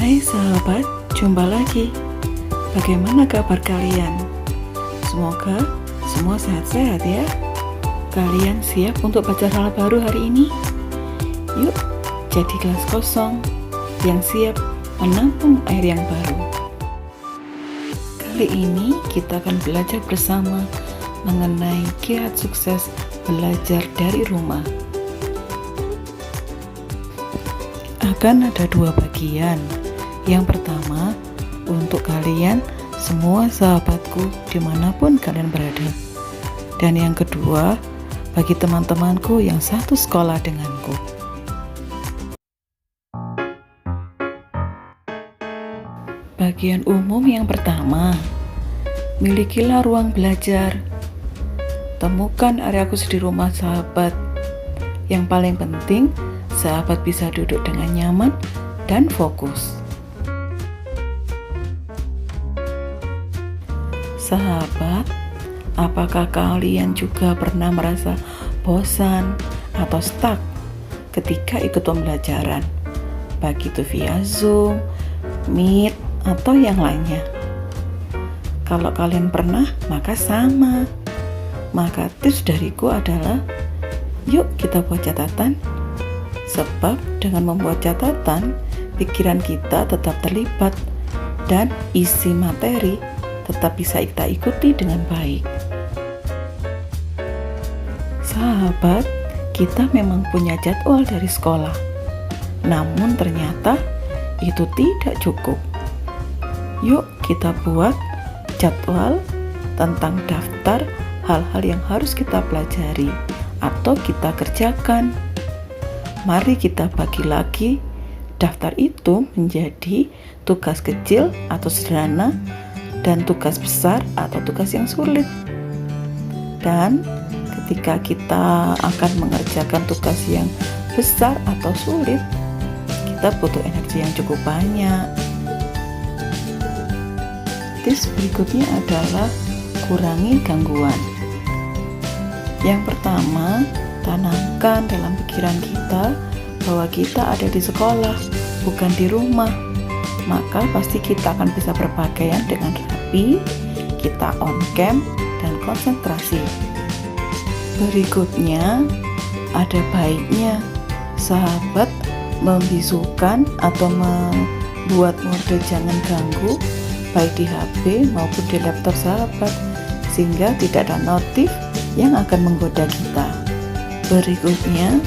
Hai sahabat, jumpa lagi. Bagaimana kabar kalian? Semoga semua sehat-sehat ya. Kalian siap untuk belajar hal baru hari ini? Yuk, jadi kelas kosong yang siap menampung air yang baru. Kali ini kita akan belajar bersama mengenai kiat sukses belajar dari rumah. Akan ada dua bagian. Yang pertama, untuk kalian semua sahabatku dimanapun kalian berada. Dan yang kedua, bagi teman-temanku yang satu sekolah denganku. Bagian umum yang pertama, milikilah ruang belajar. Temukan area khusus di rumah sahabat. Yang paling penting, sahabat bisa duduk dengan nyaman dan fokus. Sahabat, apakah kalian juga pernah merasa bosan atau stuck ketika ikut pembelajaran, baik itu via Zoom, Meet, atau yang lainnya? Kalau kalian pernah, maka sama. Maka tips dariku adalah, yuk kita buat catatan. Sebab dengan membuat catatan, pikiran kita tetap terlibat dan isi materi tetap bisa kita ikuti dengan baik. Sahabat, kita memang punya jadwal dari sekolah. Namun ternyata itu tidak cukup. Yuk kita buat jadwal tentang daftar hal-hal yang harus kita pelajari atau kita kerjakan. Mari kita bagi lagi daftar itu menjadi tugas kecil atau sederhana dan tugas besar atau tugas yang sulit. Dan ketika kita akan mengerjakan tugas yang besar atau sulit, kita butuh energi yang cukup banyak. Tips berikutnya adalah kurangi gangguan. Yang pertama, tanamkan dalam pikiran kita bahwa kita ada di sekolah, bukan di rumah. Maka pasti kita akan bisa berpakaian dengan rapi, kita on cam dan konsentrasi. Berikutnya, ada baiknya sahabat membisukan atau membuat mode jangan ganggu baik di HP maupun di laptop sahabat, sehingga tidak ada notif yang akan menggoda kita. Berikutnya,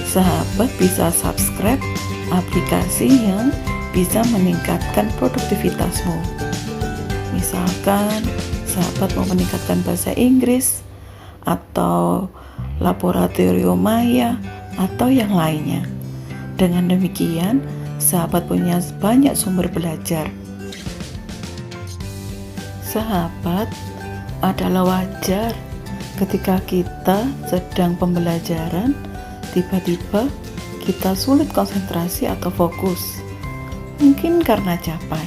sahabat bisa subscribe aplikasi yang bisa meningkatkan produktivitasmu. Misalkan sahabat mau meningkatkan bahasa Inggris atau laboratorium maya atau yang lainnya. Dengan demikian, sahabat punya banyak sumber belajar. Sahabat, adalah wajar ketika kita sedang pembelajaran, tiba-tiba kita sulit konsentrasi atau fokus. Mungkin karena capek.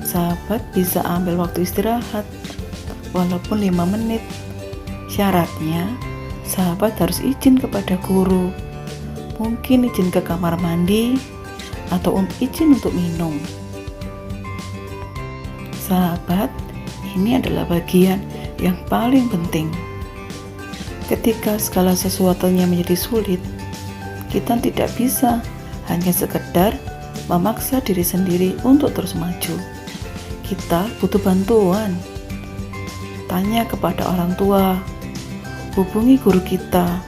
Sahabat bisa ambil waktu istirahat, walaupun 5 menit. Syaratnya, sahabat harus izin kepada guru. Mungkin izin ke kamar mandi, atau izin untuk minum. Sahabat, ini adalah bagian yang paling penting. Ketika segala sesuatunya menjadi sulit, kita tidak bisa hanya sekedar memaksa diri sendiri untuk terus maju. Kita butuh bantuan. Tanya kepada orang tua, hubungi guru kita,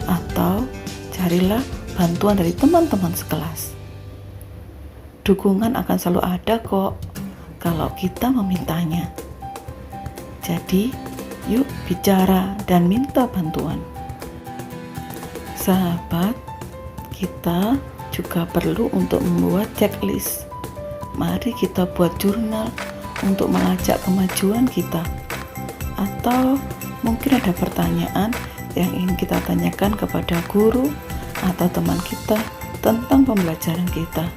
atau carilah bantuan dari teman-teman sekelas. Dukungan akan selalu ada kok kalau kita memintanya. Jadi, yuk bicara dan minta bantuan. Sahabat, kita juga perlu untuk membuat checklist. Mari kita buat jurnal untuk melacak kemajuan kita. Atau mungkin ada pertanyaan yang ingin kita tanyakan kepada guru atau teman kita tentang pembelajaran kita,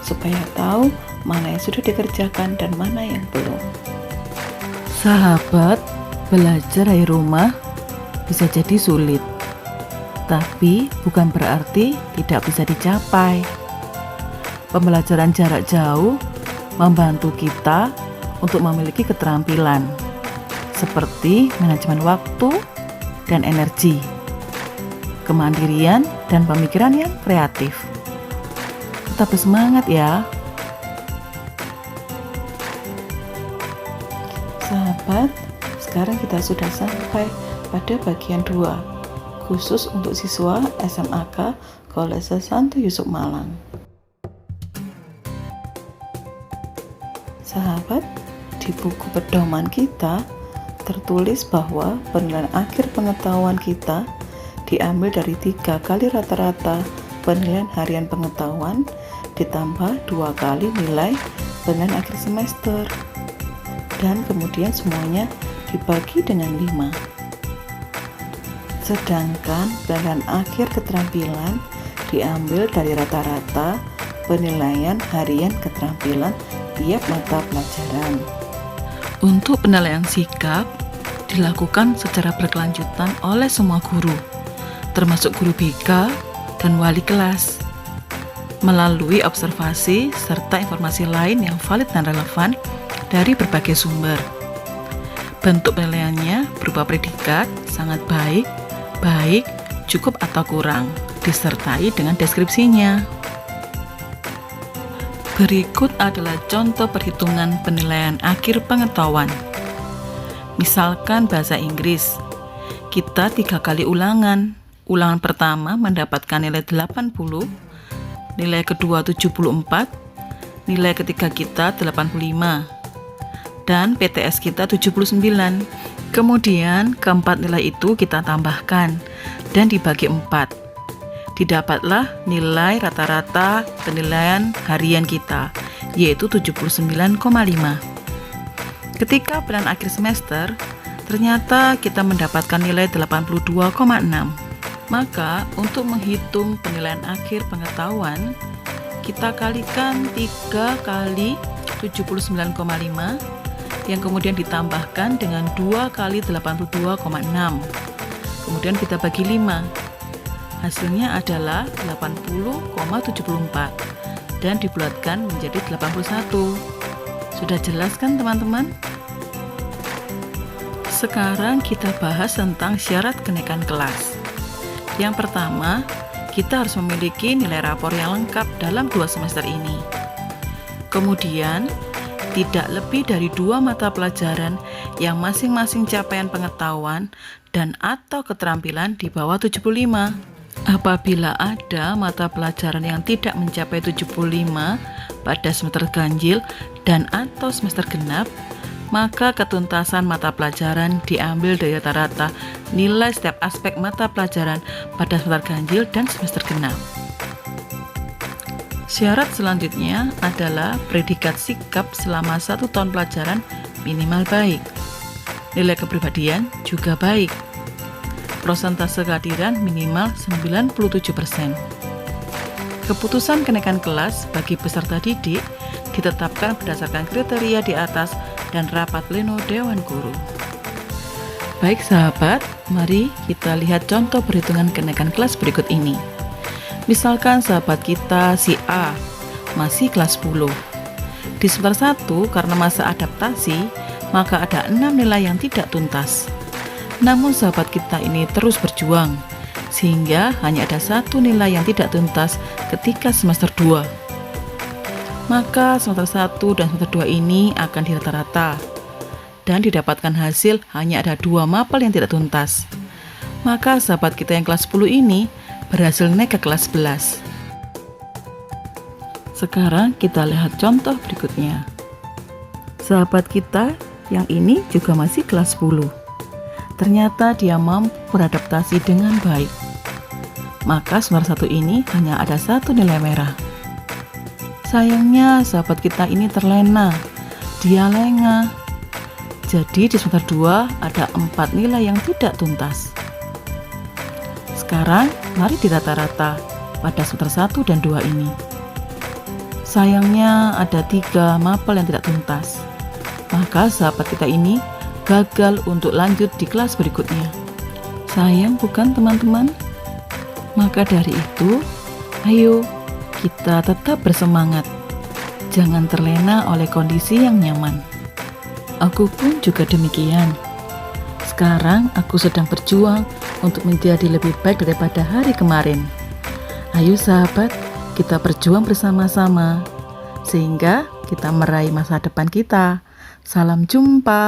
supaya tahu mana yang sudah dikerjakan dan mana yang belum. Sahabat, belajar dari rumah bisa jadi sulit, tapi bukan berarti tidak bisa dicapai. Pembelajaran jarak jauh membantu kita untuk memiliki keterampilan seperti manajemen waktu dan energi, kemandirian dan pemikiran yang kreatif. Tetap bersemangat ya. Sahabat, sekarang kita sudah sampai pada bagian 2, khusus untuk siswa SMAK Kolese Santo Yusuf Malang. Sahabat, di buku pedoman kita tertulis bahwa penilaian akhir pengetahuan kita diambil dari 3 kali rata-rata penilaian harian pengetahuan ditambah 2 kali nilai penilaian akhir semester, dan kemudian semuanya dibagi dengan 5. Sedangkan penilaian akhir keterampilan diambil dari rata-rata penilaian harian keterampilan tiap mata pelajaran. Untuk penilaian sikap dilakukan secara berkelanjutan oleh semua guru, termasuk guru BK dan wali kelas, melalui observasi serta informasi lain yang valid dan relevan dari berbagai sumber. Bentuk penilaiannya berupa predikat, sangat baik, baik, cukup atau kurang, disertai dengan deskripsinya. Berikut adalah contoh perhitungan penilaian akhir pengetahuan. Misalkan bahasa Inggris, kita 3 kali ulangan. Ulangan pertama mendapatkan nilai 80, nilai kedua 74, nilai ketiga kita 85, dan PTS kita 79. Kemudian keempat nilai itu kita tambahkan dan dibagi 4. Didapatlah nilai rata-rata penilaian harian kita, yaitu 79,5. Ketika penilaian akhir semester, ternyata kita mendapatkan nilai 82,6. Maka untuk menghitung penilaian akhir pengetahuan, kita kalikan 3 kali 79,5 yang kemudian ditambahkan dengan 2 kali 82,6. Kemudian kita bagi 5. Hasilnya adalah 80,74 dan dibulatkan menjadi 81. Sudah jelas kan teman-teman? Sekarang kita bahas tentang syarat kenaikan kelas. Yang pertama, kita harus memiliki nilai rapor yang lengkap dalam 2 semester ini. Kemudian, tidak lebih dari 2 mata pelajaran yang masing-masing capaian pengetahuan dan atau keterampilan di bawah 75. Apabila ada mata pelajaran yang tidak mencapai 75 pada semester ganjil dan atau semester genap, maka ketuntasan mata pelajaran diambil dari rata-rata nilai setiap aspek mata pelajaran pada semester ganjil dan semester genap. Syarat selanjutnya adalah predikat sikap selama 1 tahun pelajaran minimal baik. Nilai kepribadian juga baik. Prosentase kehadiran minimal 97%. Keputusan kenaikan kelas bagi peserta didik ditetapkan berdasarkan kriteria di atas dan rapat pleno Dewan Guru. Baik sahabat, mari kita lihat contoh perhitungan kenaikan kelas berikut ini. Misalkan sahabat kita si A masih kelas 10. Di semester 1 karena masa adaptasi, maka ada 6 nilai yang tidak tuntas. Namun sahabat kita ini terus berjuang, sehingga hanya ada 1 nilai yang tidak tuntas ketika semester 2. Maka semester 1 dan semester 2 ini akan dirata-rata, dan didapatkan hasil hanya ada 2 mapel yang tidak tuntas. Maka sahabat kita yang kelas 10 ini berhasil naik ke kelas 11. Sekarang kita lihat contoh berikutnya. Sahabat kita yang ini juga masih kelas 10. Ternyata dia mampu beradaptasi dengan baik. Maka semester 1 ini hanya ada 1 nilai merah. Sayangnya sahabat kita ini terlena, dia lengah. Jadi di semester 2 ada 4 nilai yang tidak tuntas. Sekarang mari dirata-rata pada semester 1 dan 2 ini. Sayangnya ada 3 mapel yang tidak tuntas. Maka sahabat kita ini gagal untuk lanjut di kelas berikutnya. Sayang bukan teman-teman? Maka dari itu, ayo kita tetap bersemangat. Jangan terlena oleh kondisi yang nyaman. Aku pun juga demikian. Sekarang aku sedang berjuang untuk menjadi lebih baik daripada hari kemarin. Ayo sahabat, kita berjuang bersama-sama sehingga kita meraih masa depan kita. Salam jumpa.